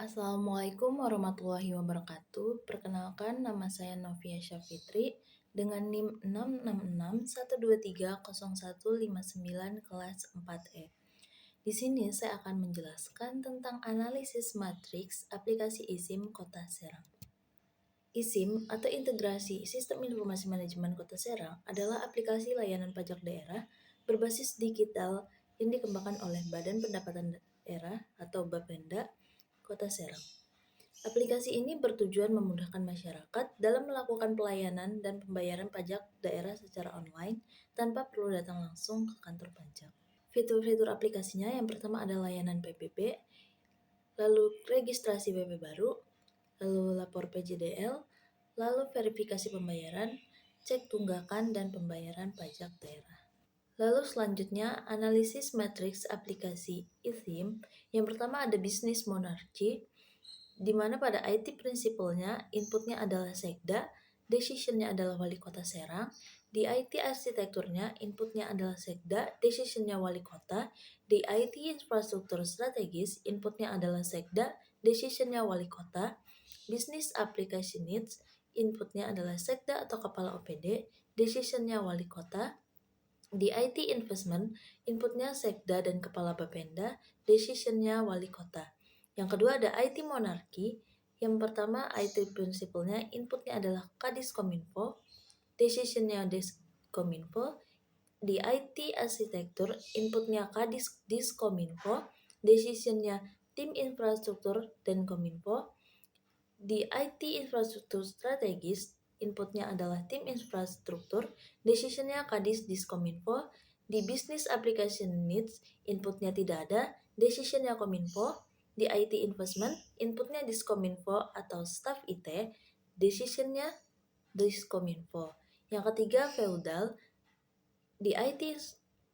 Assalamualaikum warahmatullahi wabarakatuh. Perkenalkan, nama saya Novia Syafitri dengan NIM 66612301159 kelas 4E. Di sini saya akan menjelaskan tentang analisis matriks aplikasi ISIM Kota Serang. ISIM atau Integrasi Sistem Informasi Manajemen Kota Serang adalah aplikasi layanan pajak daerah berbasis digital yang dikembangkan oleh Badan Pendapatan Daerah atau Bapenda Kota Serang. Aplikasi ini bertujuan memudahkan masyarakat dalam melakukan pelayanan dan pembayaran pajak daerah secara online tanpa perlu datang langsung ke kantor pajak. Fitur-fitur aplikasinya yang pertama adalah layanan PPP, lalu registrasi PP baru, lalu lapor PJDL, lalu verifikasi pembayaran, cek tunggakan dan pembayaran pajak daerah. Lalu selanjutnya analisis matriks aplikasi ISIM. Yang pertama ada Business Monarchy, di mana pada IT prinsipalnya inputnya adalah Sekda, decisionnya adalah Wali Kota Serang. Di IT arsitekturnya inputnya adalah Sekda, decisionnya Wali Kota. Di IT infrastruktur strategis inputnya adalah Sekda, decisionnya Wali Kota. Business Application Needs inputnya adalah Sekda atau Kepala OPD, decisionnya Wali Kota. Di IT Investment inputnya Sekda dan Kepala Bapenda, decisionnya Wali Kota. Yang kedua ada IT Monarki. Yang pertama IT prinsipalnya inputnya adalah Kadiskominfo, decisionnya Diskominfo. Di IT Arsitektur inputnya Diskominfo, decisionnya Tim Infrastruktur dan Kominfo. Di IT Infrastruktur Strategis inputnya adalah Tim Infrastruktur, decisionnya Kadis Diskominfo. Di Business Application Needs inputnya tidak ada, decisionnya Kominfo. Di IT Investment inputnya Diskominfo atau Staff IT, decisionnya Diskominfo. Yang ketiga feudal. Di IT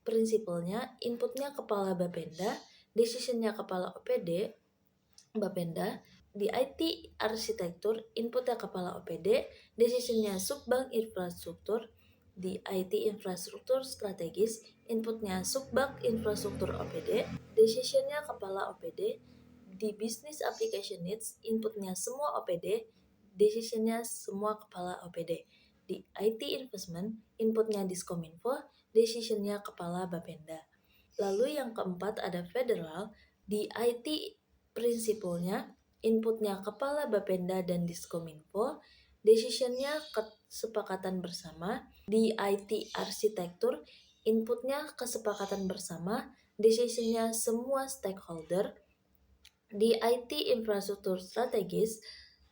prinsipalnya inputnya Kepala Bapenda, decisionnya Kepala OPD Bapenda. Di IT arsitektur inputnya Kepala OPD, decisionnya Subbank Infrastruktur. Di IT infrastruktur strategis inputnya Subbank Infrastruktur OPD, decisionnya Kepala OPD. Di Business Application Needs inputnya semua OPD, decisionnya semua Kepala OPD. Di IT Investment inputnya Diskominfo, decisionnya Kepala Bapenda. Lalu yang keempat ada federal. Di IT prinsipalnya inputnya Kepala Bapenda dan Diskominfo, decisionnya kesepakatan bersama. Di IT arsitektur inputnya kesepakatan bersama, decisionnya semua stakeholder. Di IT infrastruktur strategis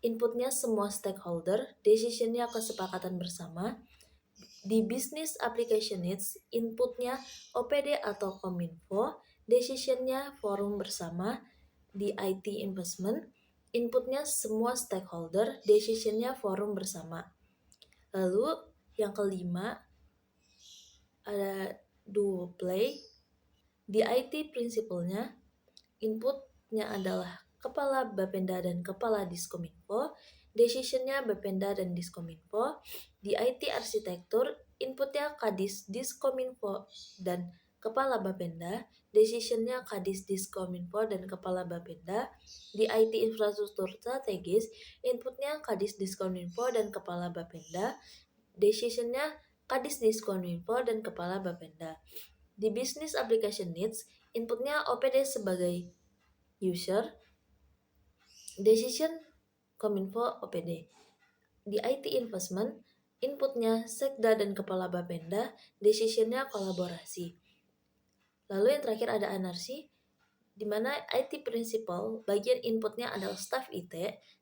inputnya semua stakeholder, decisionnya kesepakatan bersama. Di Business Application Needs inputnya OPD atau Kominfo, decisionnya forum bersama. Di IT Investment inputnya semua stakeholder, decisionnya forum bersama. Lalu yang kelima ada Duoplay. Di IT prinsipalnya inputnya adalah Kepala Bapenda dan Kepala Diskominfo, decisionnya Bapenda dan Diskominfo. Di IT arsitektur inputnya Kadis Diskominfo dan Kepala Bapenda, decisionnya Kadis Diskominfo dan Kepala Bapenda. Di IT infrastruktur strategis inputnya Kadis Diskominfo dan Kepala Bapenda, decisionnya Kadis Diskominfo dan Kepala Bapenda. Di Business Application Needs inputnya OPD sebagai user, decision Kominfo OPD. Di IT Investment inputnya Sekda dan Kepala Bapenda, decisionnya kolaborasi. Lalu yang terakhir ada Anarsi, di mana IT Principal bagian inputnya adalah staff IT,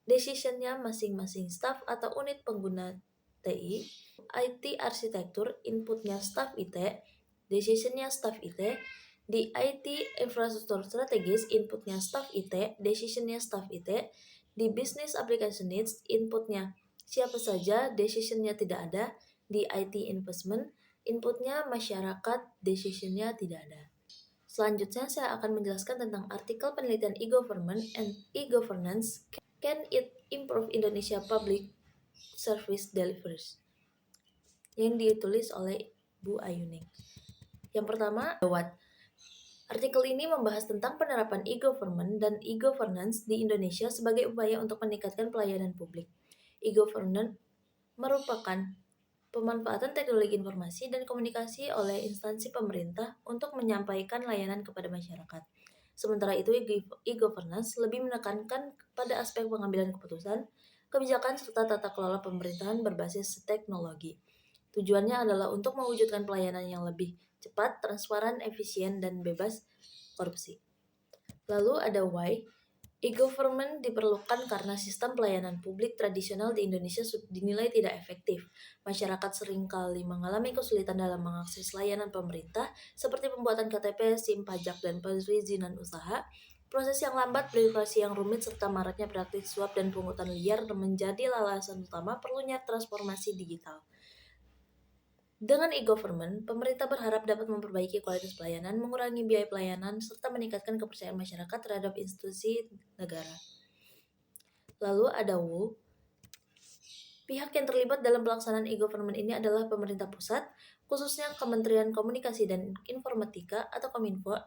decisionnya masing-masing staff atau unit pengguna TI. IT Arsitektur inputnya staff IT, decisionnya staff IT. Di IT infrastruktur strategis inputnya staff IT, decisionnya staff IT. Di Business Application Needs inputnya siapa saja, decisionnya tidak ada. Di IT Investment inputnya masyarakat, decisionnya tidak ada. Selanjutnya saya akan menjelaskan tentang artikel penelitian e-government and e-governance, can it improve Indonesia public service delivery, yang ditulis oleh Bu Ayuning. Yang pertama, what? Artikel ini membahas tentang penerapan e-government dan e-governance di Indonesia sebagai upaya untuk meningkatkan pelayanan publik. E-governance merupakan pemanfaatan teknologi informasi dan komunikasi oleh instansi pemerintah untuk menyampaikan layanan kepada masyarakat. Sementara itu, e-governance lebih menekankan pada aspek pengambilan keputusan, kebijakan, serta tata kelola pemerintahan berbasis teknologi. Tujuannya adalah untuk mewujudkan pelayanan yang lebih cepat, transparan, efisien, dan bebas korupsi. Lalu ada why. E-government diperlukan karena sistem pelayanan publik tradisional di Indonesia dinilai tidak efektif. Masyarakat seringkali mengalami kesulitan dalam mengakses layanan pemerintah seperti pembuatan KTP, SIM pajak, dan perizinan usaha. Proses yang lambat, birokrasi yang rumit, serta maraknya praktik suap dan pungutan liar menjadi alasan utama perlunya transformasi digital. Dengan e-government, pemerintah berharap dapat memperbaiki kualitas pelayanan, mengurangi biaya pelayanan, serta meningkatkan kepercayaan masyarakat terhadap institusi negara. Lalu ada WU. Pihak yang terlibat dalam pelaksanaan e-government ini adalah pemerintah pusat, khususnya Kementerian Komunikasi dan Informatika atau Kominfo,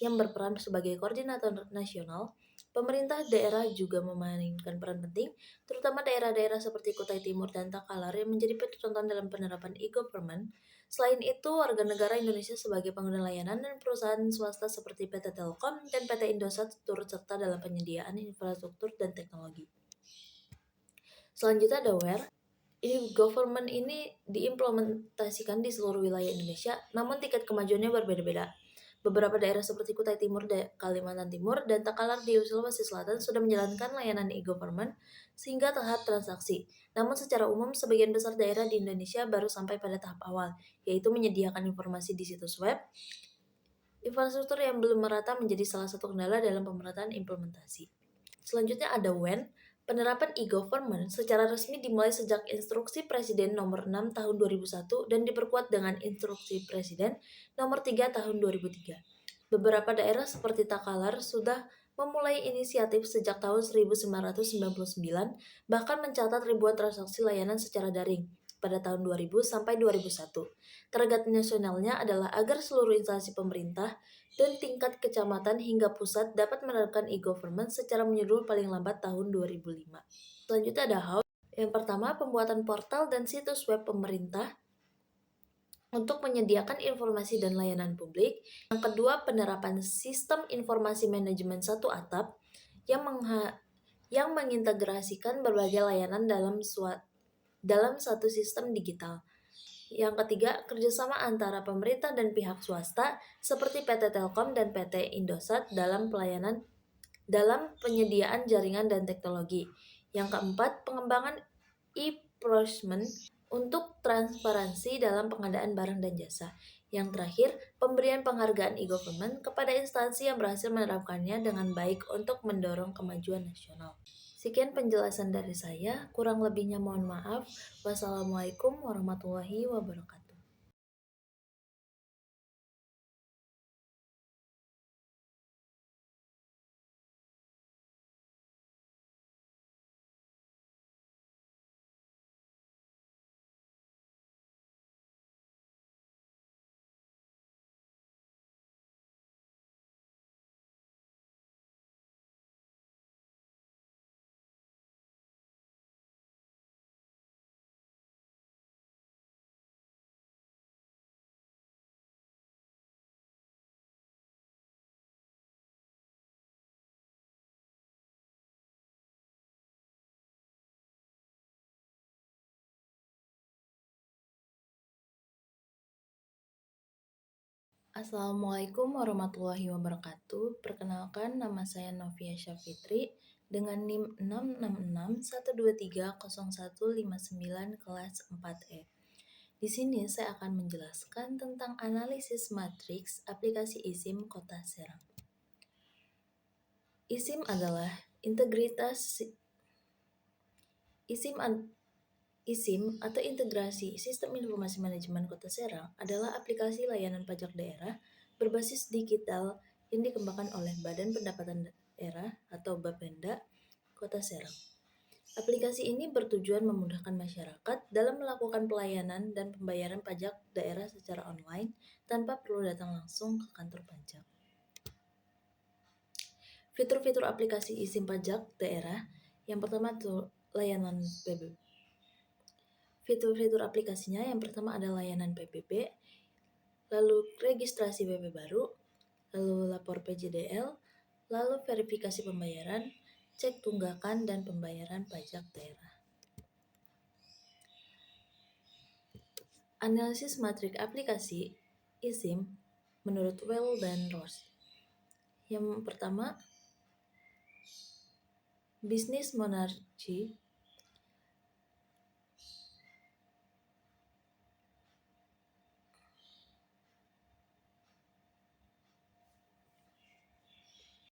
yang berperan sebagai koordinator nasional. Pemerintah daerah juga memainkan peran penting, terutama daerah-daerah seperti Kutai Timur dan Takalar yang menjadi contoh dalam penerapan e-government. Selain itu, warga negara Indonesia sebagai pengguna layanan dan perusahaan swasta seperti PT Telkom dan PT Indosat turut serta dalam penyediaan infrastruktur dan teknologi. Selanjutnya ada where. E-government ini diimplementasikan di seluruh wilayah Indonesia, namun tingkat kemajuannya berbeda-beda. Beberapa daerah seperti Kutai Timur, Kalimantan Timur, dan Takalar di Sulawesi Selatan sudah menjalankan layanan e-government sehingga tahap transaksi. Namun secara umum, sebagian besar daerah di Indonesia baru sampai pada tahap awal, yaitu menyediakan informasi di situs web. Infrastruktur yang belum merata menjadi salah satu kendala dalam pemerataan implementasi. Selanjutnya ada when. Penerapan e-government secara resmi dimulai sejak Instruksi Presiden Nomor 6 Tahun 2001 dan diperkuat dengan Instruksi Presiden Nomor 3 Tahun 2003. Beberapa daerah seperti Takalar sudah memulai inisiatif sejak tahun 1999, bahkan mencatat ribuan transaksi layanan secara daring pada tahun 2000 sampai 2001. Target nasionalnya adalah agar seluruh instansi pemerintah dan tingkat kecamatan hingga pusat dapat menerapkan e-government secara menyeluruh paling lambat tahun 2005. Selanjutnya ada how. Yang pertama, pembuatan portal dan situs web pemerintah untuk menyediakan informasi dan layanan publik. Yang kedua, penerapan sistem informasi manajemen satu atap yang mengintegrasikan berbagai layanan dalam satu sistem digital. Yang ketiga, kerjasama antara pemerintah dan pihak swasta seperti PT Telkom dan PT Indosat dalam penyediaan jaringan dan teknologi. Yang keempat, pengembangan e-procurement untuk transparansi dalam pengadaan barang dan jasa. Yang terakhir, pemberian penghargaan e-government kepada instansi yang berhasil menerapkannya dengan baik untuk mendorong kemajuan nasional. Sekian penjelasan dari saya, kurang lebihnya mohon maaf. Wassalamualaikum warahmatullahi wabarakatuh. Assalamualaikum warahmatullahi wabarakatuh. Perkenalkan, nama saya Novia Syafitri dengan NIM 66612300159 kelas 4E. Di sini saya akan menjelaskan tentang analisis matriks aplikasi ISIM Kota Serang. ISIM adalah ISIM atau Integrasi Sistem Informasi Manajemen Kota Serang adalah aplikasi layanan pajak daerah berbasis digital yang dikembangkan oleh Badan Pendapatan Daerah atau Bapenda Kota Serang. Aplikasi ini bertujuan memudahkan masyarakat dalam melakukan pelayanan dan pembayaran pajak daerah secara online tanpa perlu datang langsung ke kantor pajak. Fitur-fitur aplikasi izin pajak daerah. Yang pertama itu layanan PBB. Fitur-fitur aplikasinya yang pertama ada layanan PBB, lalu registrasi PP baru, lalu lapor PJDL, lalu verifikasi pembayaran, cek tunggakan dan pembayaran pajak daerah. Analisis matrik aplikasi ISIM menurut Well dan Ross. Yang pertama, Business Monarchy